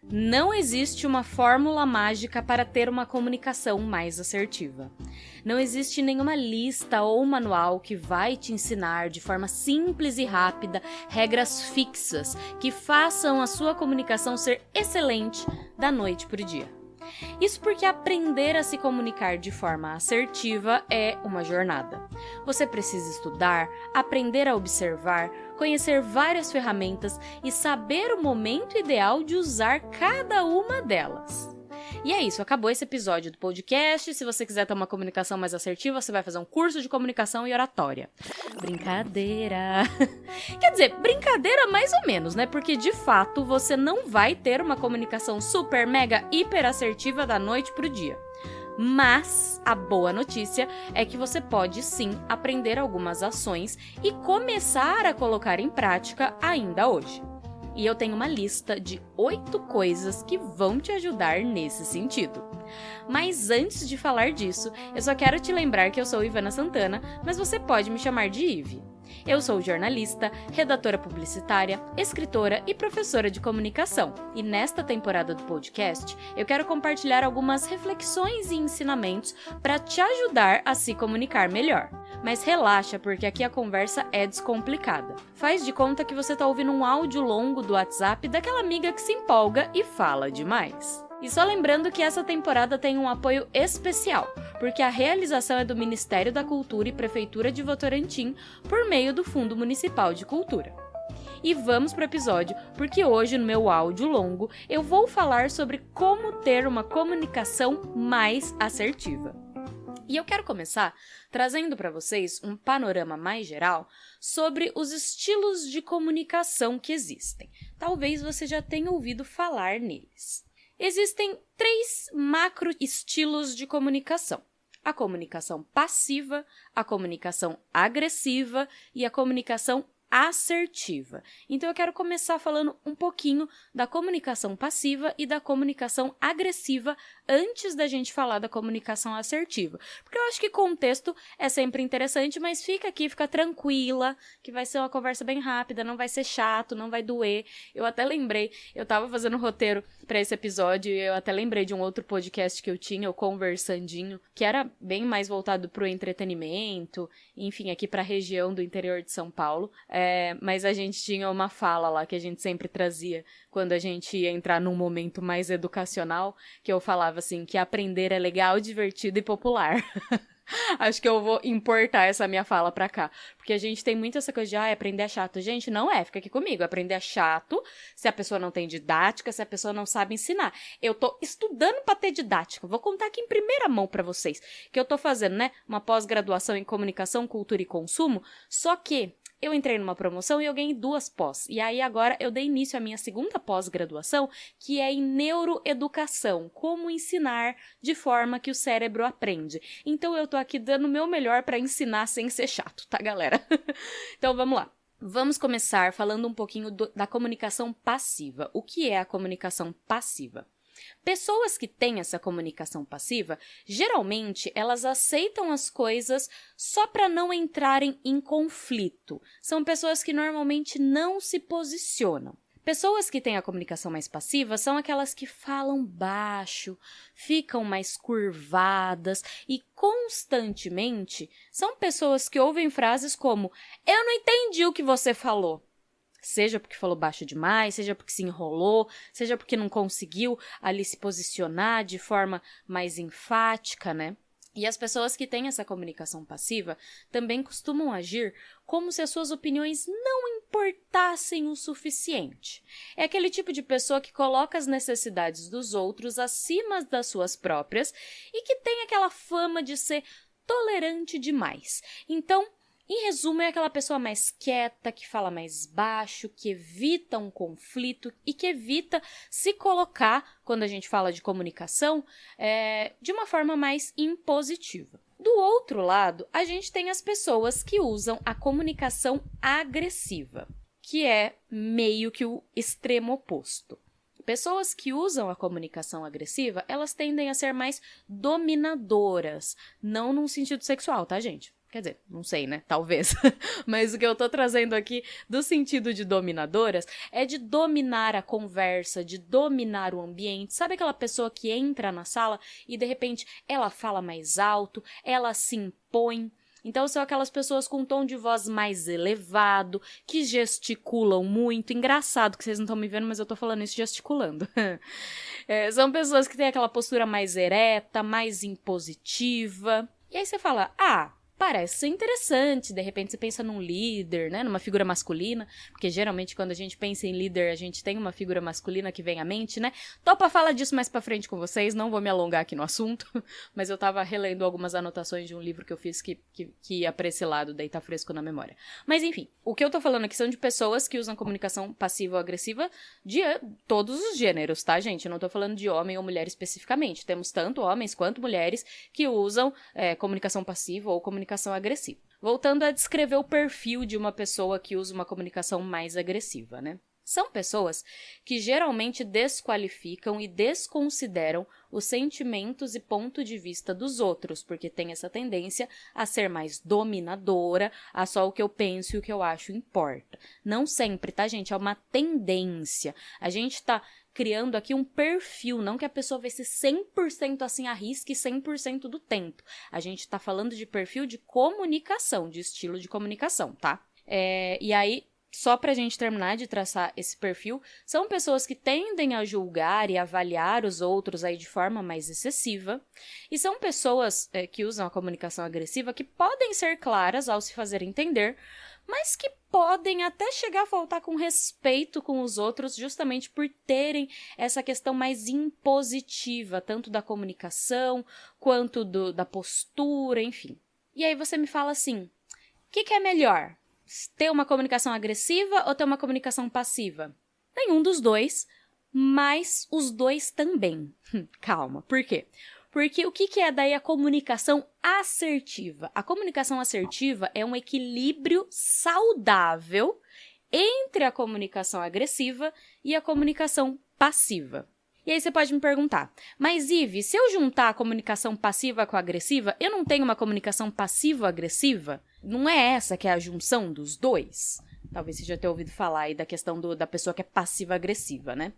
Não existe uma fórmula mágica para ter uma comunicação mais assertiva. Não existe nenhuma lista ou manual que vai te ensinar de forma simples e rápida regras fixas que façam a sua comunicação ser excelente da noite para o dia. Isso porque aprender a se comunicar de forma assertiva é uma jornada. Você precisa estudar, aprender a observar, conhecer várias ferramentas e saber o momento ideal de usar cada uma delas. E é isso, acabou esse episódio do podcast. Se você quiser ter uma comunicação mais assertiva, você vai fazer um curso de comunicação e oratória. Brincadeira! Quer dizer, brincadeira mais ou menos, né? Porque, de fato, você não vai ter uma comunicação super, mega, hiper assertiva da noite pro dia. Mas a boa notícia é que você pode sim aprender algumas ações e começar a colocar em prática ainda hoje. E eu tenho uma lista de 8 coisas que vão te ajudar nesse sentido. Mas antes de falar disso, eu só quero te lembrar que eu sou Ivana Santana, mas você pode me chamar de Ive. Eu sou jornalista, redatora publicitária, escritora e professora de comunicação. E nesta temporada do podcast, eu quero compartilhar algumas reflexões e ensinamentos para te ajudar a se comunicar melhor. Mas relaxa, porque aqui a conversa é descomplicada. Faz de conta que você está ouvindo um áudio longo do WhatsApp daquela amiga que se empolga e fala demais. E só lembrando que essa temporada tem um apoio especial, porque a realização é do Ministério da Cultura e Prefeitura de Votorantim por meio do Fundo Municipal de Cultura. E vamos para o episódio, porque hoje no meu áudio longo eu vou falar sobre como ter uma comunicação mais assertiva. E eu quero começar trazendo para vocês um panorama mais geral sobre os estilos de comunicação que existem. Talvez você já tenha ouvido falar neles. Existem 3 macro estilos de comunicação: a comunicação passiva, a comunicação agressiva e a comunicação assertiva. Então eu quero começar falando um pouquinho da comunicação passiva e da comunicação agressiva antes da gente falar da comunicação assertiva. Porque eu acho que contexto é sempre interessante, mas fica aqui, fica tranquila, que vai ser uma conversa bem rápida, não vai ser chato, não vai doer. Eu até lembrei, eu tava fazendo roteiro para esse episódio e eu até lembrei de um outro podcast que eu tinha, o Conversandinho, que era bem mais voltado pro entretenimento, enfim, aqui pra região do interior de São Paulo. Mas a gente tinha uma fala lá que a gente sempre trazia quando a gente ia entrar num momento mais educacional, que eu falava assim, que aprender é legal, divertido e popular. Acho que eu vou importar essa minha fala pra cá. Porque a gente tem muito essa coisa de, aprender é chato. Gente, não é, fica aqui comigo. Aprender é chato se a pessoa não tem didática, se a pessoa não sabe ensinar. Eu tô estudando pra ter didática. Vou contar aqui em primeira mão pra vocês. Que eu tô fazendo, né, uma pós-graduação em comunicação, cultura e consumo. Só que eu entrei numa promoção e eu ganhei 2 pós. E aí agora eu dei início à minha segunda pós-graduação, que é em neuroeducação, como ensinar de forma que o cérebro aprende. Então eu tô aqui dando o meu melhor para ensinar sem ser chato, tá, galera? Então vamos lá. Vamos começar falando um pouquinho da comunicação passiva. O que é a comunicação passiva? Pessoas que têm essa comunicação passiva, geralmente elas aceitam as coisas só para não entrarem em conflito. São pessoas que normalmente não se posicionam. Pessoas que têm a comunicação mais passiva são aquelas que falam baixo, ficam mais curvadas e constantemente são pessoas que ouvem frases como "eu não entendi o que você falou". Seja porque falou baixo demais, seja porque se enrolou, seja porque não conseguiu ali se posicionar de forma mais enfática, né? E as pessoas que têm essa comunicação passiva também costumam agir como se as suas opiniões não importassem o suficiente. É aquele tipo de pessoa que coloca as necessidades dos outros acima das suas próprias e que tem aquela fama de ser tolerante demais. Então, em resumo, é aquela pessoa mais quieta, que fala mais baixo, que evita um conflito e que evita se colocar, quando a gente fala de comunicação, de uma forma mais impositiva. Do outro lado, a gente tem as pessoas que usam a comunicação agressiva, que é meio que o extremo oposto. Pessoas que usam a comunicação agressiva, elas tendem a ser mais dominadoras, não num sentido sexual, tá, gente? Quer dizer, não sei, né? Talvez. Mas o que eu tô trazendo aqui do sentido de dominadoras é de dominar a conversa, de dominar o ambiente. Sabe aquela pessoa que entra na sala e de repente ela fala mais alto, ela se impõe? Então, são aquelas pessoas com um tom de voz mais elevado, que gesticulam muito. Engraçado que vocês não estão me vendo, mas eu tô falando isso gesticulando. São pessoas que têm aquela postura mais ereta, mais impositiva. E aí você fala, parece ser interessante, de repente você pensa num líder, né, numa figura masculina, porque geralmente quando a gente pensa em líder, a gente tem uma figura masculina que vem à mente, né? Tô pra falar disso mais pra frente com vocês, não vou me alongar aqui no assunto, mas eu tava relendo algumas anotações de um livro que eu fiz que ia pra esse lado, daí tá fresco na memória. Mas enfim, o que eu tô falando aqui são de pessoas que usam comunicação passiva ou agressiva de todos os gêneros, tá, gente? Eu não tô falando de homem ou mulher especificamente, temos tanto homens quanto mulheres que usam comunicação passiva ou comunicação agressiva. Voltando a descrever o perfil de uma pessoa que usa uma comunicação mais agressiva, né? São pessoas que geralmente desqualificam e desconsideram os sentimentos e ponto de vista dos outros, porque tem essa tendência a ser mais dominadora, a só o que eu penso e o que eu acho importa. Não sempre, tá, gente? É uma tendência. A gente tá criando aqui um perfil, não que a pessoa vai ser 100% assim à risca e 100% do tempo. A gente tá falando de perfil de comunicação, de estilo de comunicação, tá? E aí, só pra gente terminar de traçar esse perfil, são pessoas que tendem a julgar e avaliar os outros aí de forma mais excessiva, e são pessoas que usam a comunicação agressiva que podem ser claras ao se fazer entender, mas que podem até chegar a faltar com respeito com os outros justamente por terem essa questão mais impositiva, tanto da comunicação quanto da postura, enfim. E aí você me fala assim, o que é melhor? Ter uma comunicação agressiva ou ter uma comunicação passiva? Nenhum dos dois, mas os dois também. Calma, por quê? Porque o que é daí a comunicação assertiva? A comunicação assertiva é um equilíbrio saudável entre a comunicação agressiva e a comunicação passiva. E aí você pode me perguntar, mas Ive, se eu juntar a comunicação passiva com a agressiva, eu não tenho uma comunicação passivo-agressiva? Não é essa que é a junção dos dois? Talvez você já tenha ouvido falar aí da questão da pessoa que é passiva-agressiva, né?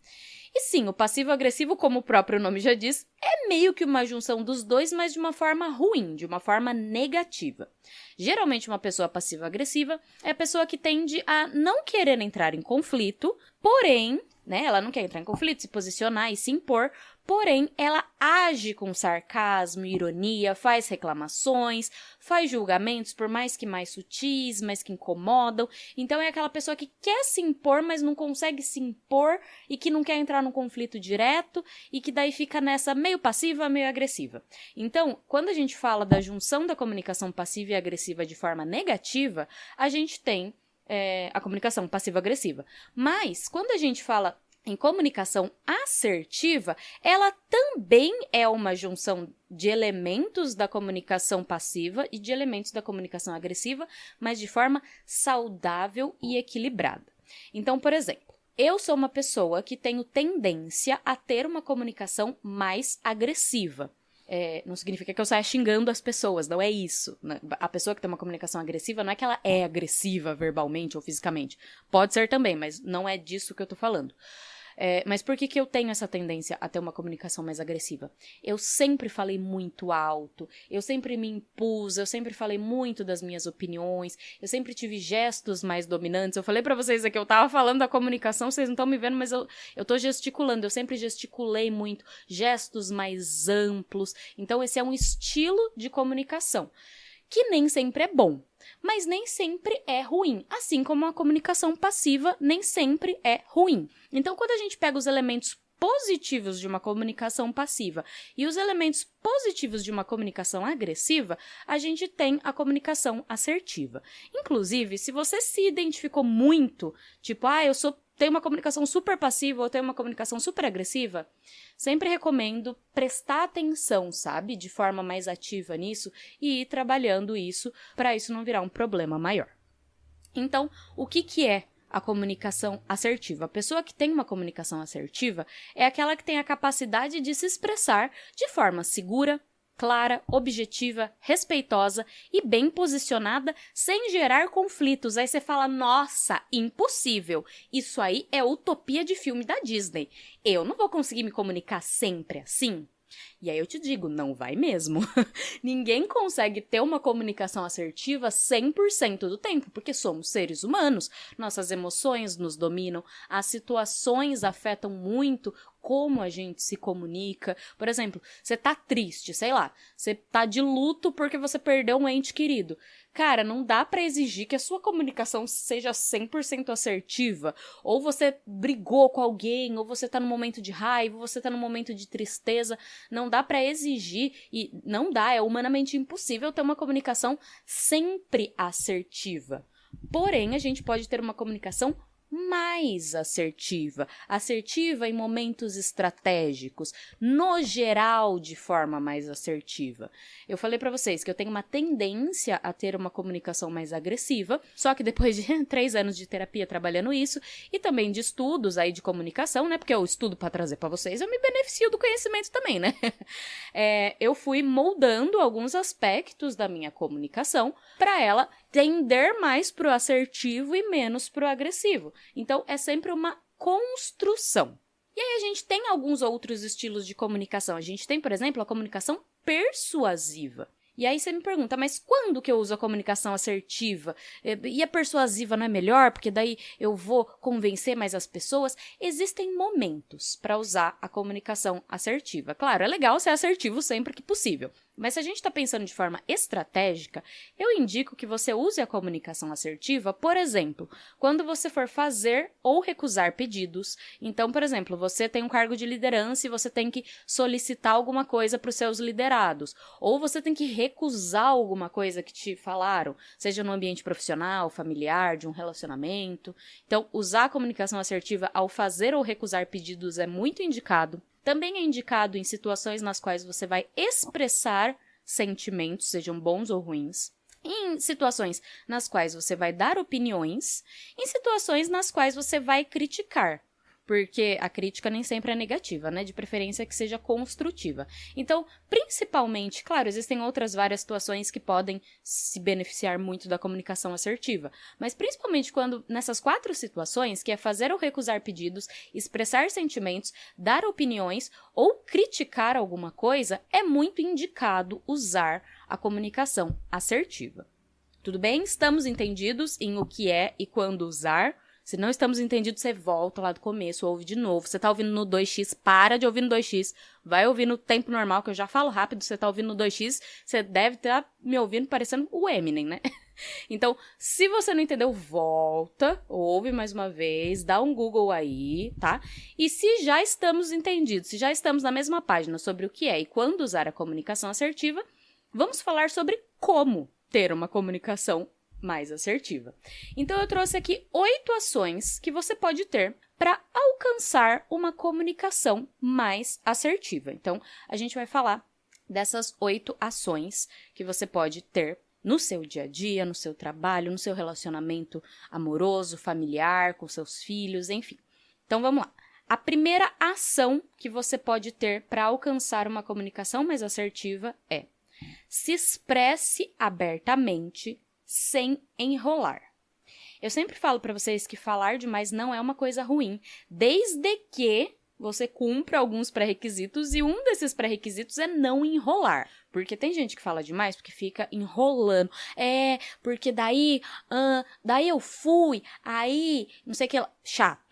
E sim, o passivo-agressivo, como o próprio nome já diz, é meio que uma junção dos dois, mas de uma forma ruim, de uma forma negativa. Geralmente, uma pessoa passiva-agressiva é a pessoa que tende a não querer entrar em conflito, porém, né, ela não quer entrar em conflito, se posicionar e se impor, porém, ela age com sarcasmo, ironia, faz reclamações, faz julgamentos, por mais que mais sutis, mas que incomodam. Então, é aquela pessoa que quer se impor, mas não consegue se impor e que não quer entrar num conflito direto e que daí fica nessa meio passiva, meio agressiva. Então, quando a gente fala da junção da comunicação passiva e agressiva de forma negativa, a gente tem a comunicação passiva-agressiva. Mas, quando a gente fala em comunicação assertiva, ela também é uma junção de elementos da comunicação passiva e de elementos da comunicação agressiva, mas de forma saudável e equilibrada. Então, por exemplo, eu sou uma pessoa que tenho tendência a ter uma comunicação mais agressiva. Não significa que eu saia xingando as pessoas, não é isso. A pessoa que tem uma comunicação agressiva não é que ela é agressiva verbalmente ou fisicamente. Pode ser também, mas não é disso que eu tô falando. Mas por que eu tenho essa tendência a ter uma comunicação mais agressiva? Eu sempre falei muito alto, eu sempre me impus, eu sempre falei muito das minhas opiniões, eu sempre tive gestos mais dominantes. Eu falei pra vocês aqui, eu tava falando da comunicação, vocês não estão me vendo, mas eu tô gesticulando, eu sempre gesticulei muito, gestos mais amplos. Então esse é um estilo de comunicação, que nem sempre é bom, mas nem sempre é ruim, assim como a comunicação passiva nem sempre é ruim. Então, quando a gente pega os elementos positivos de uma comunicação passiva e os elementos positivos de uma comunicação agressiva, a gente tem a comunicação assertiva. Inclusive, se você se identificou muito, tipo, tenho uma comunicação super passiva ou tenho uma comunicação super agressiva, sempre recomendo prestar atenção, sabe? De forma mais ativa nisso e ir trabalhando isso para isso não virar um problema maior. Então, o que é a comunicação assertiva? A pessoa que tem uma comunicação assertiva é aquela que tem a capacidade de se expressar de forma segura, clara, objetiva, respeitosa e bem posicionada, sem gerar conflitos. Aí você fala, nossa, impossível. Isso aí é utopia de filme da Disney. Eu não vou conseguir me comunicar sempre assim. E aí eu te digo, não vai mesmo. Ninguém consegue ter uma comunicação assertiva 100% do tempo, porque somos seres humanos. Nossas emoções nos dominam, as situações afetam muito como a gente se comunica. Por exemplo, você tá triste, sei lá, você tá de luto porque você perdeu um ente querido. Cara, não dá pra exigir que a sua comunicação seja 100% assertiva. Ou você brigou com alguém, ou você tá num momento de raiva, ou você tá num momento de tristeza. Não dá pra exigir, e não dá, é humanamente impossível ter uma comunicação sempre assertiva. Porém, a gente pode ter uma comunicação mais assertiva. Assertiva em momentos estratégicos, no geral de forma mais assertiva. Eu falei pra vocês que eu tenho uma tendência a ter uma comunicação mais agressiva, só que depois de 3 anos de terapia trabalhando isso, e também de estudos aí de comunicação, né, porque eu estudo pra trazer pra vocês, eu me beneficio do conhecimento também, né, eu fui moldando alguns aspectos da minha comunicação pra ela tender mais pro assertivo e menos pro agressivo. Então, é sempre uma construção. E aí a gente tem alguns outros estilos de comunicação. A gente tem, por exemplo, a comunicação persuasiva. E aí você me pergunta, mas quando que eu uso a comunicação assertiva? E a persuasiva não é melhor, porque daí eu vou convencer mais as pessoas? Existem momentos para usar a comunicação assertiva. Claro, é legal ser assertivo sempre que possível. Mas se a gente está pensando de forma estratégica, eu indico que você use a comunicação assertiva, por exemplo, quando você for fazer ou recusar pedidos. Então, por exemplo, você tem um cargo de liderança e você tem que solicitar alguma coisa para os seus liderados. Ou você tem que recusar alguma coisa que te falaram, seja no ambiente profissional, familiar, de um relacionamento. Então, usar a comunicação assertiva ao fazer ou recusar pedidos é muito indicado. Também é indicado em situações nas quais você vai expressar sentimentos, sejam bons ou ruins. Em situações nas quais você vai dar opiniões. Em situações nas quais você vai criticar. Porque a crítica nem sempre é negativa, né? De preferência que seja construtiva. Então, principalmente, claro, existem outras várias situações que podem se beneficiar muito da comunicação assertiva, mas principalmente quando nessas 4 situações, que é fazer ou recusar pedidos, expressar sentimentos, dar opiniões ou criticar alguma coisa, é muito indicado usar a comunicação assertiva. Tudo bem? Estamos entendidos em o que é e quando usar. Se não estamos entendidos, você volta lá do começo, ouve de novo. Você tá ouvindo no 2x, para de ouvir no 2x. Vai ouvir no tempo normal, que eu já falo rápido. Você tá ouvindo no 2x, você deve estar me ouvindo parecendo o Eminem, né? Então, se você não entendeu, volta, ouve mais uma vez, dá um Google aí, tá? E se já estamos entendidos, se já estamos na mesma página sobre o que é e quando usar a comunicação assertiva, vamos falar sobre como ter uma comunicação mais assertiva. Então, eu trouxe aqui 8 ações que você pode ter para alcançar uma comunicação mais assertiva. Então, a gente vai falar dessas 8 ações que você pode ter no seu dia a dia, no seu trabalho, no seu relacionamento amoroso, familiar, com seus filhos, enfim. Então, vamos lá. A primeira ação que você pode ter para alcançar uma comunicação mais assertiva é: se expresse abertamente sem enrolar. Eu sempre falo para vocês que falar demais não é uma coisa ruim, desde que você cumpra alguns pré-requisitos, e um desses pré-requisitos é não enrolar. Porque tem gente que fala demais porque fica enrolando. Porque daí eu fui, aí, não sei o que lá. Chato.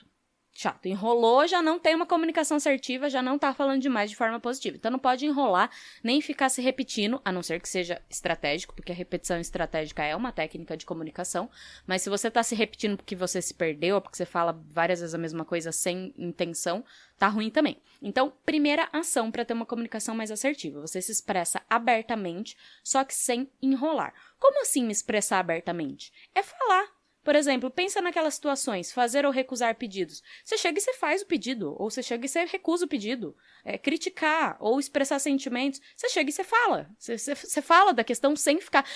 Enrolou, já não tem uma comunicação assertiva, já não tá falando demais de forma positiva. Então, não pode enrolar, nem ficar se repetindo, a não ser que seja estratégico, porque a repetição estratégica é uma técnica de comunicação. Mas se você tá se repetindo porque você se perdeu, ou porque você fala várias vezes a mesma coisa sem intenção, tá ruim também. Então, primeira ação para ter uma comunicação mais assertiva: você se expressa abertamente, só que sem enrolar. Como assim me expressar abertamente? É falar. Por exemplo, pensa naquelas situações, fazer ou recusar pedidos. Você chega e você faz o pedido, ou você chega e você recusa o pedido. Criticar ou expressar sentimentos, você chega e você fala. Você fala da questão sem ficar...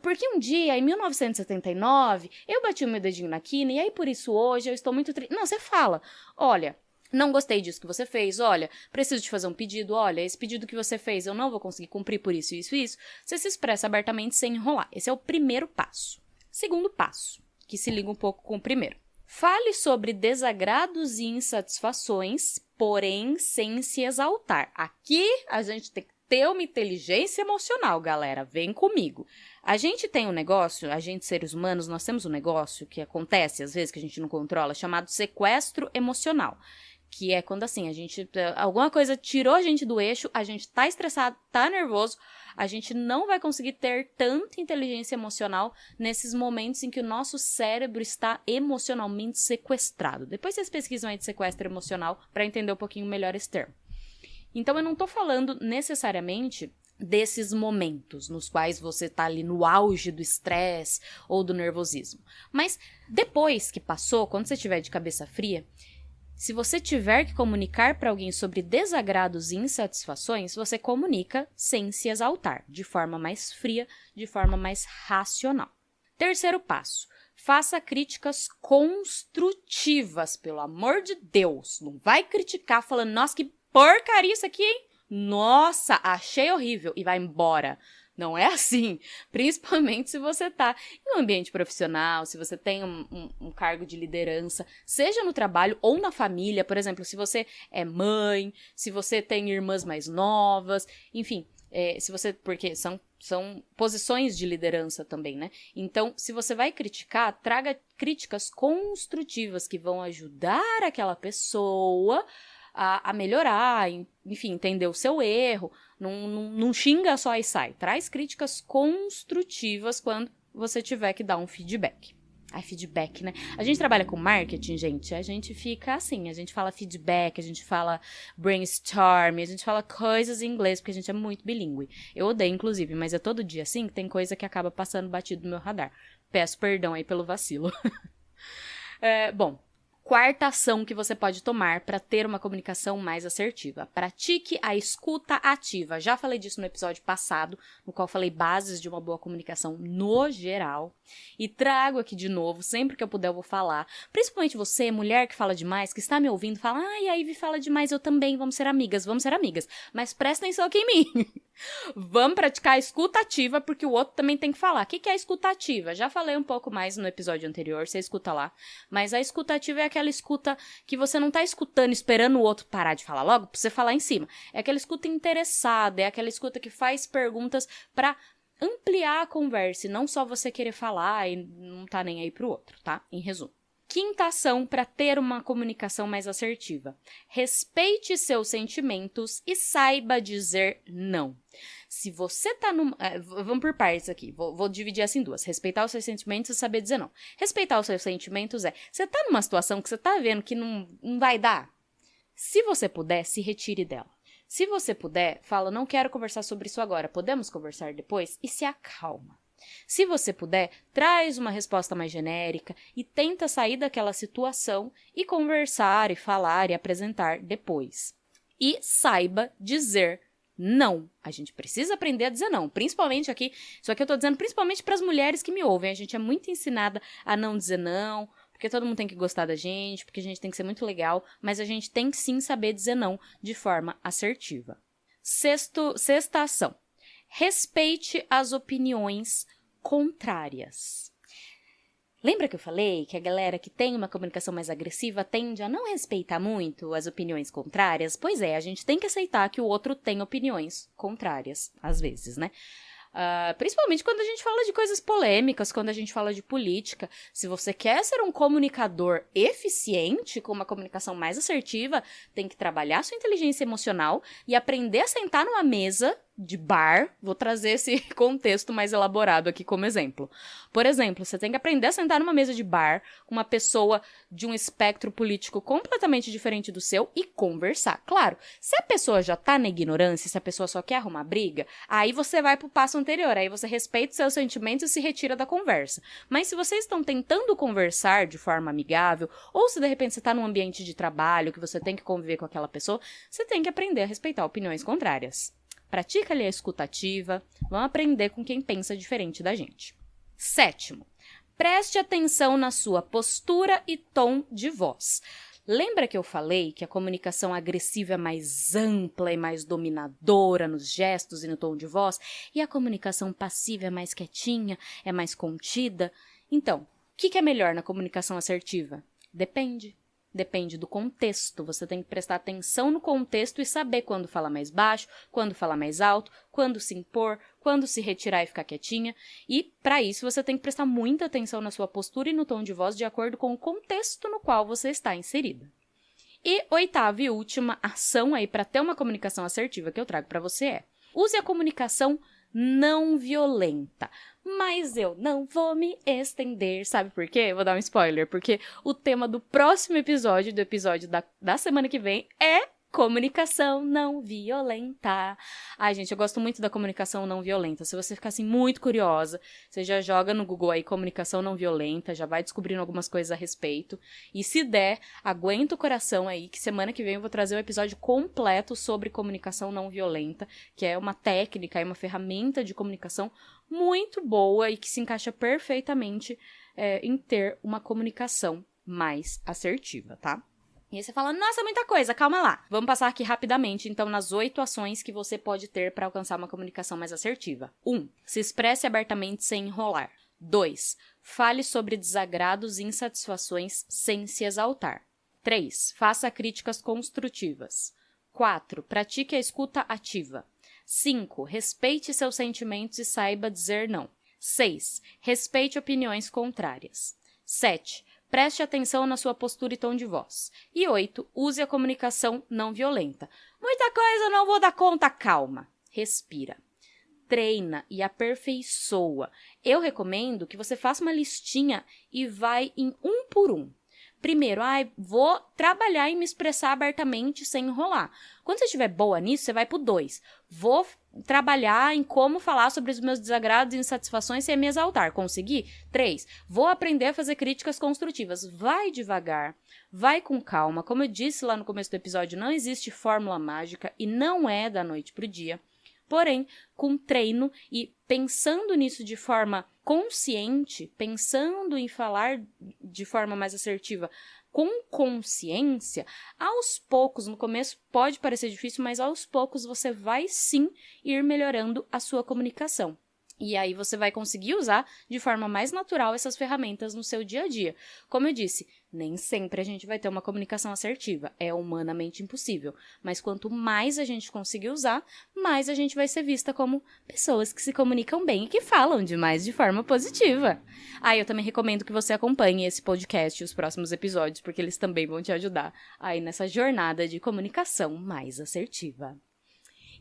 porque um dia, em 1979, eu bati o meu dedinho na quina, e aí por isso hoje eu estou muito triste. Não, você fala: olha, Não gostei disso que você fez, olha, preciso te fazer um pedido, olha, esse pedido que você fez eu não vou conseguir cumprir por isso, isso e isso. Você se expressa abertamente sem enrolar. Esse é o primeiro passo. Segundo passo, que se liga um pouco com o primeiro. Fale sobre desagrados e insatisfações, porém sem se exaltar. Aqui a gente tem que ter uma inteligência emocional, galera. Vem comigo. A gente tem um negócio, a gente seres humanos, nós temos um negócio que acontece às vezes que a gente não controla, chamado sequestro emocional. Que é quando assim, alguma coisa tirou a gente do eixo, a gente tá estressado, tá nervoso, a gente não vai conseguir ter tanta inteligência emocional nesses momentos em que o nosso cérebro está emocionalmente sequestrado. Depois vocês pesquisam aí de sequestro emocional para entender um pouquinho melhor esse termo. Então eu não tô falando necessariamente desses momentos nos quais você tá ali no auge do estresse ou do nervosismo. Mas depois que passou, quando você estiver de cabeça fria, se você tiver que comunicar para alguém sobre desagrados e insatisfações, você comunica sem se exaltar, de forma mais fria, de forma mais racional. Terceiro passo, faça críticas construtivas, pelo amor de Deus. Não vai criticar falando, nossa, que porcaria isso aqui, hein? Nossa, achei horrível e vai embora. Não é assim, principalmente se você está em um ambiente profissional, se você tem um cargo de liderança, seja no trabalho ou na família, por exemplo, se você é mãe, se você tem irmãs mais novas, enfim, porque são posições de liderança também, né? Então, se você vai criticar, traga críticas construtivas que vão ajudar aquela pessoa a melhorar, enfim, entender o seu erro, não xinga só e sai. Traz críticas construtivas quando você tiver que dar um feedback. Ai, feedback, né? A gente trabalha com marketing, gente, a gente fica assim, a gente fala feedback, a gente fala brainstorm, a gente fala coisas em inglês, porque a gente é muito bilíngue. Eu odeio, inclusive, mas é todo dia assim que tem coisa que acaba passando batido no meu radar. Peço perdão aí pelo vacilo. Bom, quarta ação que você pode tomar para ter uma comunicação mais assertiva. Pratique a escuta ativa. Já falei disso no episódio passado, no qual falei bases de uma boa comunicação no geral. E trago aqui de novo, sempre que eu puder eu vou falar. Principalmente você, mulher que fala demais, que está me ouvindo, fala, ai, a Ivy fala demais, eu também, vamos ser amigas. Mas presta atenção aqui em mim. Vamos praticar a escuta ativa, porque o outro também tem que falar. O que é a escuta ativa? Já falei um pouco mais no episódio anterior, você escuta lá. Mas a escuta ativa é aquela escuta que você não tá escutando, esperando o outro parar de falar logo, pra você falar em cima. É aquela escuta interessada, é aquela escuta que faz perguntas pra ampliar a conversa e não só você querer falar e não tá nem aí pro outro, tá? Em resumo. Quinta ação para ter uma comunicação mais assertiva. Respeite seus sentimentos e saiba dizer não. Se você tá vamos por partes aqui, vou dividir assim em duas. Respeitar os seus sentimentos e saber dizer não. Respeitar os seus sentimentos você tá numa situação que você tá vendo que não vai dar? Se você puder, se retire dela. Se você puder, fala, não quero conversar sobre isso agora, podemos conversar depois? E se acalma. Se você puder, traz uma resposta mais genérica e tenta sair daquela situação e conversar e falar e apresentar depois. E saiba dizer não. A gente precisa aprender a dizer não, principalmente aqui, só que eu tô dizendo principalmente para as mulheres que me ouvem. A gente é muito ensinada a não dizer não, porque todo mundo tem que gostar da gente, porque a gente tem que ser muito legal, mas a gente tem que sim saber dizer não de forma assertiva. Sexta ação. Respeite as opiniões contrárias. Lembra que eu falei que a galera que tem uma comunicação mais agressiva tende a não respeitar muito as opiniões contrárias? Pois é, a gente tem que aceitar que o outro tem opiniões contrárias, às vezes, né? Principalmente quando a gente fala de coisas polêmicas, quando a gente fala de política. Se você quer ser um comunicador eficiente, com uma comunicação mais assertiva, tem que trabalhar sua inteligência emocional e aprender a sentar numa mesa de bar. Vou trazer esse contexto mais elaborado aqui como exemplo. Por exemplo, você tem que aprender a sentar numa mesa de bar com uma pessoa de um espectro político completamente diferente do seu e conversar. Claro, se a pessoa já tá na ignorância, se a pessoa só quer arrumar briga, aí você vai pro passo anterior, aí você respeita os seus sentimentos e se retira da conversa. Mas se vocês estão tentando conversar de forma amigável, ou se de repente você tá num ambiente de trabalho que você tem que conviver com aquela pessoa, você tem que aprender a respeitar opiniões contrárias. Pratica ali a escuta ativa, vamos aprender com quem pensa diferente da gente. Sétimo, preste atenção na sua postura e tom de voz. Lembra que eu falei que a comunicação agressiva é mais ampla e mais dominadora nos gestos e no tom de voz, e a comunicação passiva é mais quietinha, é mais contida? Então, o que é melhor na comunicação assertiva? Depende. Depende do contexto. Você tem que prestar atenção no contexto e saber quando falar mais baixo, quando falar mais alto, quando se impor, quando se retirar e ficar quietinha. E, para isso, você tem que prestar muita atenção na sua postura e no tom de voz de acordo com o contexto no qual você está inserida. E oitava e última ação aí para ter uma comunicação assertiva que eu trago para você é: use a comunicação não violenta. Mas eu não vou me estender, sabe por quê? Vou dar um spoiler, porque o tema do próximo episódio, do episódio da semana que vem, é comunicação não violenta. Ai, gente, eu gosto muito da comunicação não violenta. Se você ficar assim muito curiosa, você já joga no Google aí comunicação não violenta, já vai descobrindo algumas coisas a respeito. E se der, aguenta o coração aí, que semana que vem eu vou trazer um episódio completo sobre comunicação não violenta, que é uma técnica e uma ferramenta de comunicação muito boa e que se encaixa perfeitamente em ter uma comunicação mais assertiva, tá? E aí você fala, nossa, muita coisa, calma lá. Vamos passar aqui rapidamente, então, nas 8 ações que você pode ter para alcançar uma comunicação mais assertiva. 1. Se expresse abertamente sem enrolar. 2. Fale sobre desagrados e insatisfações sem se exaltar. 3. Faça críticas construtivas. 4. Pratique a escuta ativa. 5. Respeite seus sentimentos e saiba dizer não. 6. Respeite opiniões contrárias. 7. Preste atenção na sua postura e tom de voz. E 8. Use a comunicação não violenta. Muita coisa, não vou dar conta, calma. Respira. Treina e aperfeiçoa. Eu recomendo que você faça uma listinha e vai em um por um. Primeiro, vou trabalhar em me expressar abertamente sem enrolar. Quando você estiver boa nisso, você vai pro 2. Vou trabalhar em como falar sobre os meus desagrados e insatisfações sem me exaltar. Consegui? 3. Vou aprender a fazer críticas construtivas. Vai devagar, vai com calma. Como eu disse lá no começo do episódio, não existe fórmula mágica e não é da noite pro dia. Porém, com treino e pensando nisso de forma consciente, pensando em falar de forma mais assertiva com consciência, aos poucos, no começo pode parecer difícil, mas aos poucos você vai sim ir melhorando a sua comunicação. E aí você vai conseguir usar de forma mais natural essas ferramentas no seu dia a dia. Como eu disse, nem sempre a gente vai ter uma comunicação assertiva, é humanamente impossível. Mas quanto mais a gente conseguir usar, mais a gente vai ser vista como pessoas que se comunicam bem e que falam demais de forma positiva. Eu também recomendo que você acompanhe esse podcast e os próximos episódios, porque eles também vão te ajudar aí nessa jornada de comunicação mais assertiva.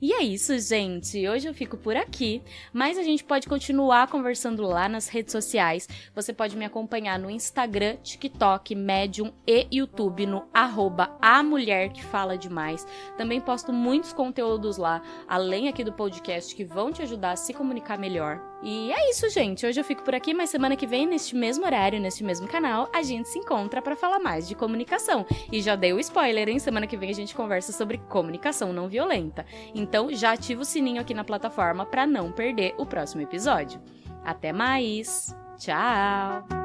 E é isso, gente. Hoje eu fico por aqui, mas a gente pode continuar conversando lá nas redes sociais. Você pode me acompanhar no Instagram, TikTok, Medium e YouTube no @amulherquefala-demais. Também posto muitos conteúdos lá, além aqui do podcast, que vão te ajudar a se comunicar melhor. E é isso, gente. Hoje eu fico por aqui, mas semana que vem, neste mesmo horário, neste mesmo canal, a gente se encontra para falar mais de comunicação. E já dei o spoiler, hein? Semana que vem a gente conversa sobre comunicação não violenta. Então, já ativa o sininho aqui na plataforma para não perder o próximo episódio. Até mais! Tchau!